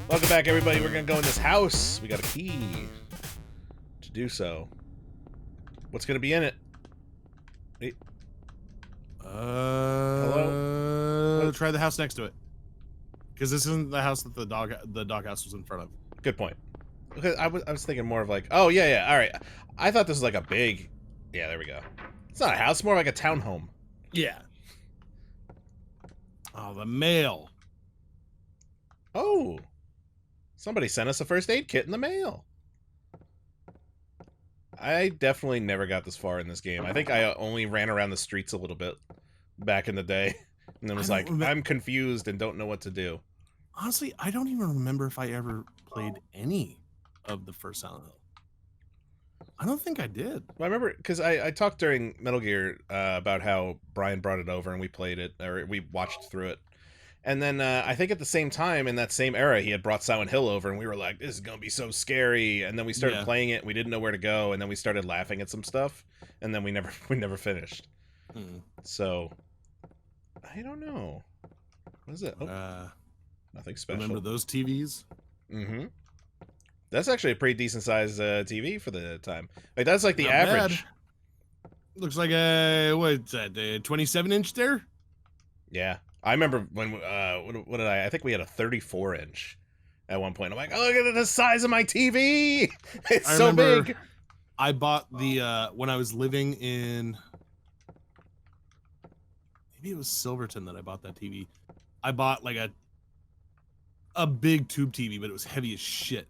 Welcome back, everybody. We're gonna go in this house. We got a key to do so. What's gonna be in it? Wait. Hello? Try the house next to it, because this isn't the house that the doghouse was in front of. Good point. Okay, I was thinking more of like, oh yeah, all right. I thought this was like a big. Yeah, there we go. It's not a house, more like a townhome. Yeah. Oh, the mail. Oh, somebody sent us a first aid kit in the mail. I definitely never got this far in this game. I think I only ran around the streets a little bit back in the day, and then was like, I'm confused and don't know what to do. Honestly, I don't even remember if I ever played any of the first Silent Hill. I don't think I did. Well, I remember because I talked during Metal Gear about how Brian brought it over and we played it, or we watched through it. And then I think at the same time, in that same era, he had brought Silent Hill over, and we were like, this is going to be so scary. And then we started playing it, we didn't know where to go, and then we started laughing at some stuff, and then we never finished. So, I don't know. What is it? Oh, nothing special. Remember those TVs? Mm-hmm. That's actually a pretty decent sized TV for the time. Like, that's like the Not average. Bad. Looks like a, what's that, a 27-inch there? Yeah. I remember when, what did I think we had a 34-inch at one point. I'm like, oh, look at the size of my TV! It's so big! I bought the, when I was living in, maybe it was Silverton that I bought that TV. I bought like a big tube TV, but it was heavy as shit.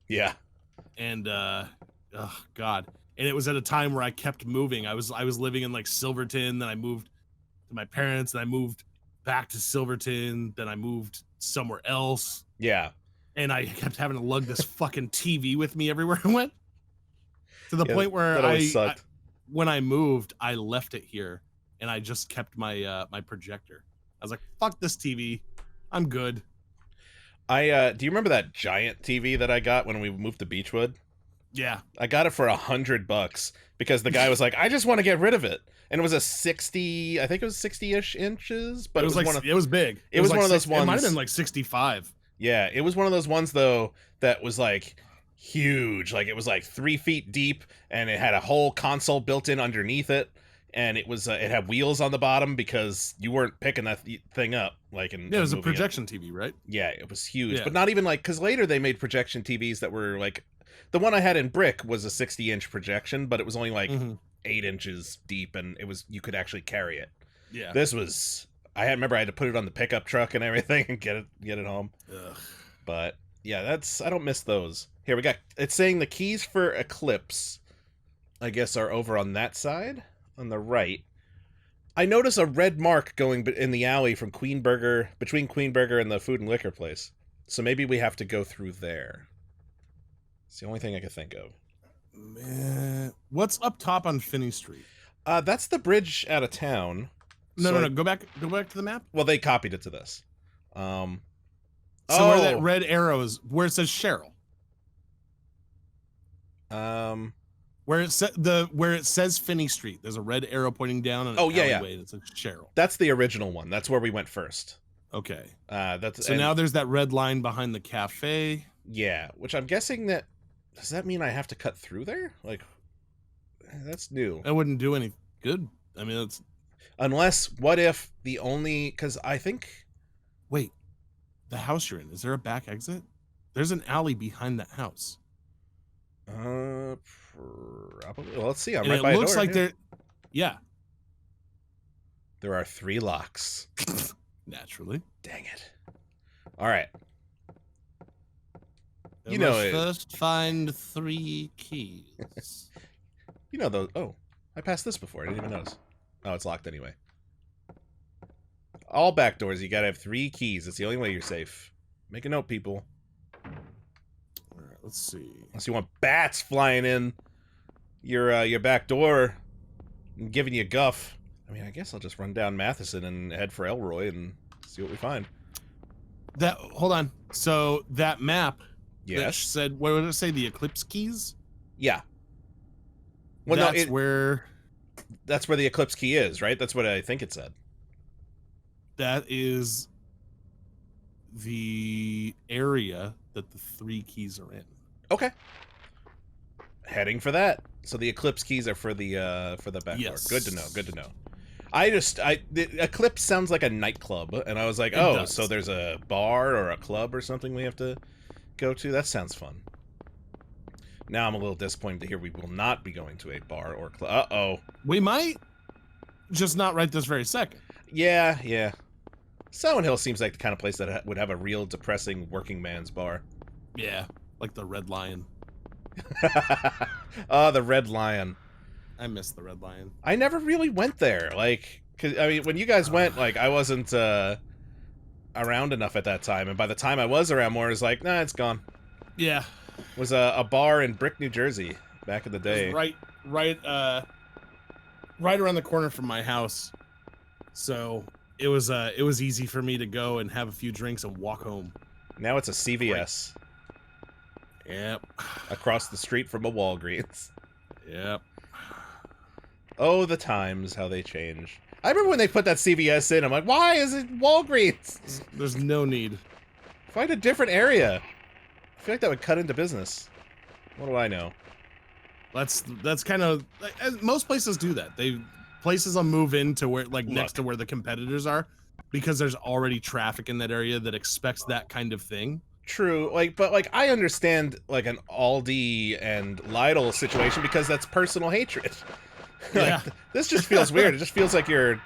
Yeah. And, oh, God. And it was at a time where I kept moving. I was living in like Silverton, then I moved to my parents, then I moved back to Silverton, then I moved somewhere else. Yeah. And I kept having to lug this fucking TV with me everywhere I went. To the point where when I moved, I left it here and I just kept my my projector. I was like, fuck this TV. I'm good. Do you remember that giant TV that I got when we moved to Beechwood? Yeah. I got it for $100 because the guy was like, I just want to get rid of it. And it was a 60, I think it was 60-ish inches, but it was like, it was big. It was like one of those ones. It might have been like 65. Yeah, it was one of those ones though that was like huge. Like it was like 3 feet deep, and it had a whole console built in underneath it, and it was it had wheels on the bottom because you weren't picking that thing up. Like in it was a projection TV, right? Yeah, it was huge, but not even like, because later they made projection TVs that were like, the one I had in brick was a 60-inch projection, but it was only like 8 inches deep, and it was, you could actually carry it. Yeah. This was, remember I had to put it on the pickup truck and everything and get it home. Ugh. But yeah, I don't miss those. Here we got, it's saying the keys for Eclipse, I guess, are over on that side, on the right. I notice a red mark going in the alley from between Queen Burger and the food and liquor place. So maybe we have to go through there. It's the only thing I can think of. Man, what's up top on Finney Street? That's the bridge out of town. No. Go back to the map. Well, they copied it to this. So where that red arrow is, where it says Cheryl. Where it says Finney Street, there's a red arrow pointing down an alleyway that says Cheryl. That's the original one. That's where we went first. Okay. So now there's that red line behind the cafe. Yeah, which I'm guessing that, does that mean I have to cut through there? Like, that's new. That wouldn't do any good. I mean, it's... Unless, what if the only... Because I think... Wait, the house you're in, is there a back exit? There's an alley behind that house. Probably. Well, let's see. I'm right by a door. It looks like there... Yeah. There are 3 locks. Naturally. Dang it. All right. You know it. First find 3 keys. You know those. Oh, I passed this before. I didn't even notice. Oh, it's locked anyway. All back doors, you gotta have 3 keys. It's the only way you're safe. Make a note, people. All right, let's see. Unless you want bats flying in your back door and giving you guff. I mean, I guess I'll just run down Matheson and head for Elroy and see what we find. Hold on. So that map. Yes. Said, what did it say? The Eclipse keys? Yeah. Well, that's where the Eclipse key is, right? That's what I think it said. That is the area that the 3 keys are in. Okay. Heading for that. So the Eclipse keys are for the back door. Good to know. Good to know. Eclipse sounds like a nightclub, and I was like, oh, so there's a bar or a club or something we have to go to? That sounds fun. Now I'm a little disappointed to hear we will not be going to a bar or club. Uh-oh. We might, just not right this very second. Yeah, yeah. Silent Hill seems like the kind of place that would have a real depressing working man's bar. Yeah, like the Red Lion. Oh, the Red Lion. I miss the Red Lion. I never really went there. Like, 'cause, I mean, when you guys went, like, I wasn't around enough at that time. And by the time I was around more, it was like, nah, it's gone. Yeah. It was a bar in Brick, New Jersey back in the day. Right around the corner from my house. So it was easy for me to go and have a few drinks and walk home. Now it's a CVS. Yep. Across the street from a Walgreens. Yep. Oh, the times, how they change. I remember when they put that CVS in, I'm like, why is it Walgreens? There's no need. Find a different area. I feel like that would cut into business. What do I know? That's kind of, most places do that. Places will move into where, like, next to where the competitors are, because there's already traffic in that area that expects that kind of thing. True, but I understand like an Aldi and Lidl situation because that's personal hatred. Yeah. This just feels weird. It just feels like you're,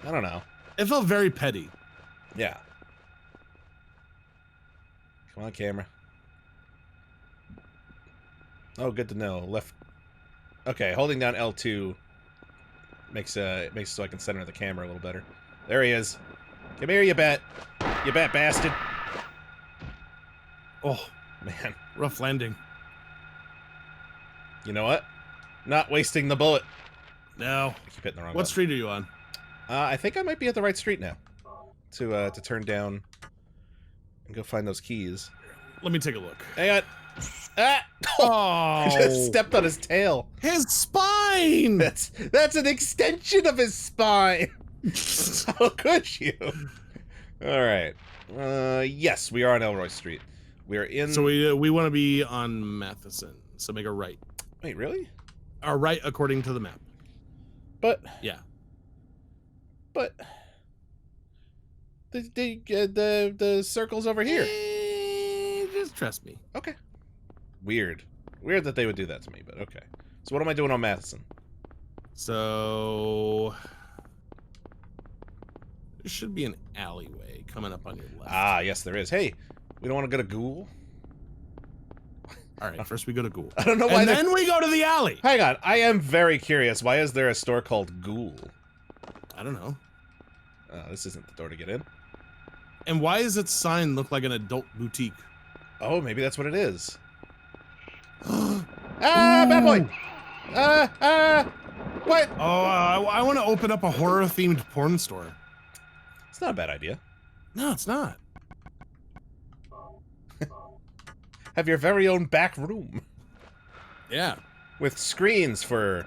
I don't know. It felt very petty. Yeah. Come on, camera. Oh, good to know. Left. Okay, holding down L2 makes it so I can center the camera a little better. There he is. Come here, you bat bastard. Oh, man. Rough landing. You know what? Not wasting the bullet. No. I keep hitting the wrong What button. street are you on? I think I might be at the right street now. To turn down and go find those keys. Let me take a look. Hang on. Ah! Oh! I just stepped on his tail. His spine! That's an extension of his spine. How could you? All right. Yes, we are on Elroy Street. We are in. So we want to be on Matheson. So make a right. Wait, really? Or right according to the map. But yeah. But the circle's over here. Just trust me. Okay. Weird that they would do that to me, but okay. So what am I doing on Matheson? So there should be an alleyway coming up on your left. Ah, yes, there is. Hey, we don't want to go to Ghoul? All right, first we go to Ghoul. I don't know why. And then we go to the alley. Hang on, I am very curious. Why is there a store called Ghoul? I don't know. This isn't the door to get in. And why does its sign look like an adult boutique? Oh, maybe that's what it is. Bad boy! What? Oh, I want to open up a horror-themed porn store. It's not a bad idea. No, it's not. Have your very own back room. Yeah. With screens for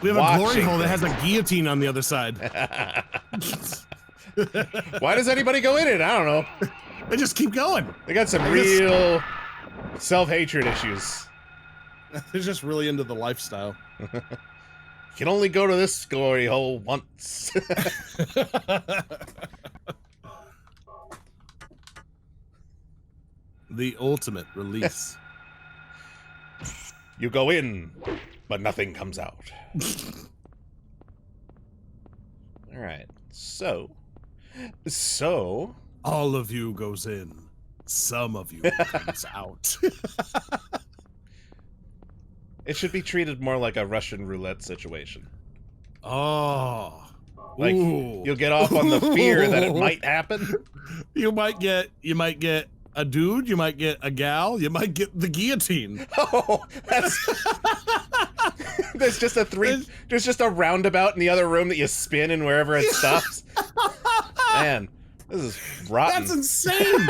we have a glory hole that has a guillotine on the other side. Why does anybody go in it? I don't know. They just keep going. They got some real self-hatred issues. They're just really into the lifestyle. You can only go to this glory hole once. The ultimate release. You go in, but nothing comes out. Alright, so... All of you goes in. Some of you comes out. It should be treated more like a Russian roulette situation. Oh. Like, you'll get off on the fear that it might happen. You might get a dude, you might get a gal, you might get the guillotine. Oh, that's... There's just a roundabout in the other room that you spin and wherever it stops. Man, this is rotten. That's insane.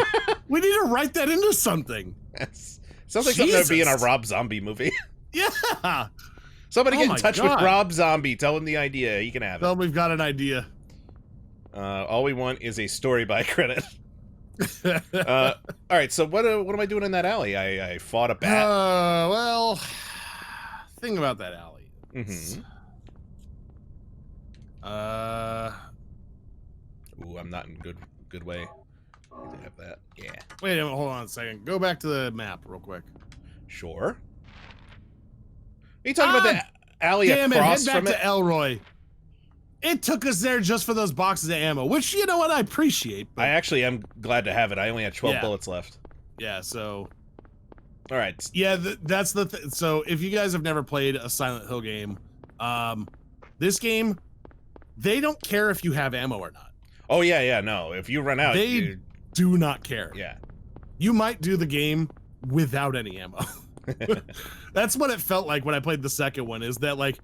We need to write that into something. Sounds like something that would be in a Rob Zombie movie. Yeah. Somebody get in touch with Rob Zombie. Tell him the idea. He can have it. Well, we've got an idea. All we want is a story by credit. All right, so what am I doing in that alley? I fought a bat. Well, thing about that alley. Mm-hmm. Ooh, I'm not in good way. I have that. Yeah. Wait a minute, hold on a second. Go back to the map real quick. Sure. Are you talking about the alley damn across it, head from back it? to Elroy. It took us there just for those boxes of ammo, which, you know what, I appreciate. But I actually am glad to have it. I only had 12 bullets left. Yeah, so... All right. Yeah, that's the so if you guys have never played a Silent Hill game, this game, they don't care if you have ammo or not. Oh, yeah, no. If you run out, they do not care. Yeah. You might do the game without any ammo. That's what it felt like when I played the second one, is that, like,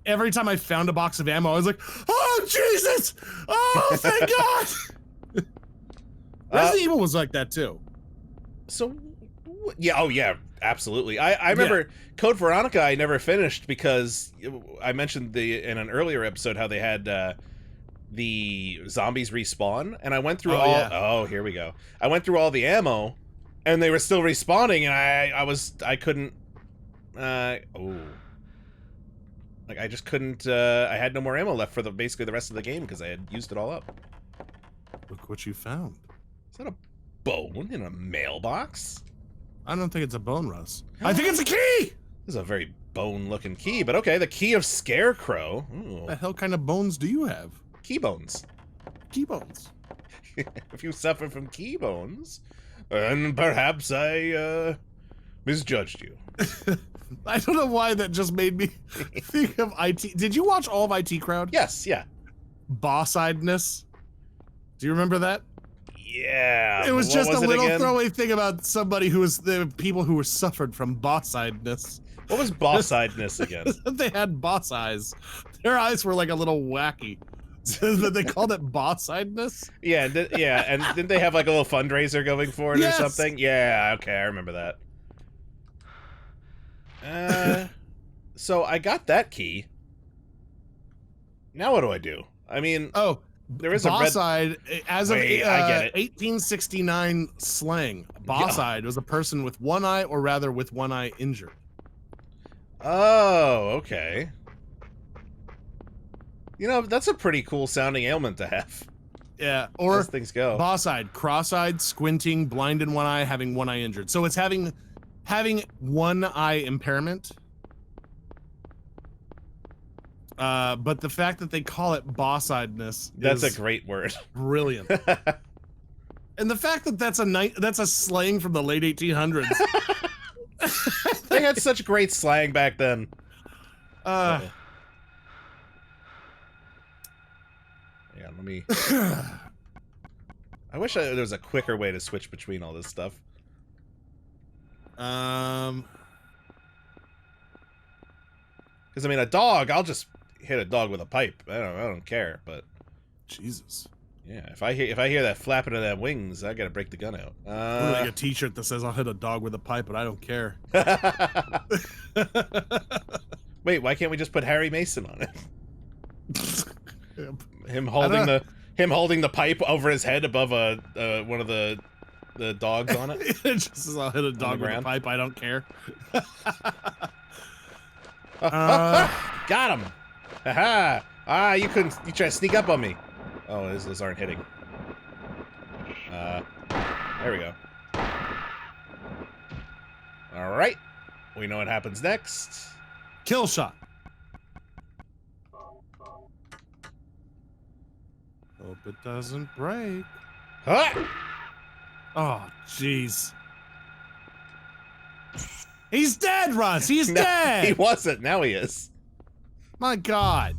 every time I found a box of ammo, I was like, oh, Jesus! Oh, thank God! Resident Evil was like that, too. So, yeah, oh, yeah, absolutely. I remember Code Veronica I never finished because I mentioned in an earlier episode how they had the zombies respawn, and I went through oh, here we go. I went through all the ammo, and they were still respawning, and I couldn't, like, I just couldn't, I had no more ammo left for basically the rest of the game because I had used it all up. Look what you found. Is that a bone in a mailbox? I don't think it's a bone, Russ. I think it's a key! This is a very bone-looking key, but okay, the key of Scarecrow. Ooh. What the hell kind of bones do you have? Key bones. Key bones. If you suffer from key bones, then perhaps I, misjudged you. I don't know why that just made me think of IT. Did you watch all of IT Crowd? Yes, yeah. Boss-eyedness. Do you remember that? Yeah. It was just a little throwaway thing about somebody who was the people who were suffered from boss-eyedness. What was boss-eyedness again? They had boss eyes. Their eyes were like a little wacky. So they called it boss-eyedness? Yeah, and didn't they have like a little fundraiser going for it or something? Yeah, okay, I remember that. So I got that key. Now what do I do? I mean, there is boss-eyed, as of I get it. 1869 slang. Boss-eyed was a person with one eye, or rather with one eye injured. Oh, okay. You know, that's a pretty cool sounding ailment to have. Yeah, or as things go. Boss-eyed, cross-eyed, squinting, blind in one eye, having one eye injured. So it's having one eye impairment. But the fact that they call it boss-eyedness, that's a great word. Brilliant. And the fact that that's a slang from the late 1800s. They had such great slang back then. Yeah, let me... I wish there was a quicker way to switch between all this stuff. Because, I mean, a dog, I'll just hit a dog with a pipe. I don't care, but... Jesus. Yeah, if I hear that flapping of that wings, I gotta break the gun out. Like a t-shirt that says, I'll hit a dog with a pipe, but I don't care. Wait, why can't we just put Harry Mason on it? Him holding the pipe over his head above one of the dogs on it. It just says, I'll hit a dog with a pipe, I don't care. Got him! Haha! You try to sneak up on me. Oh, those aren't hitting. There we go. Alright. We know what happens next. Kill shot. Hope it doesn't break. Huh? Oh, jeez. He's dead, Russ! He's dead! He wasn't. Now he is. My God.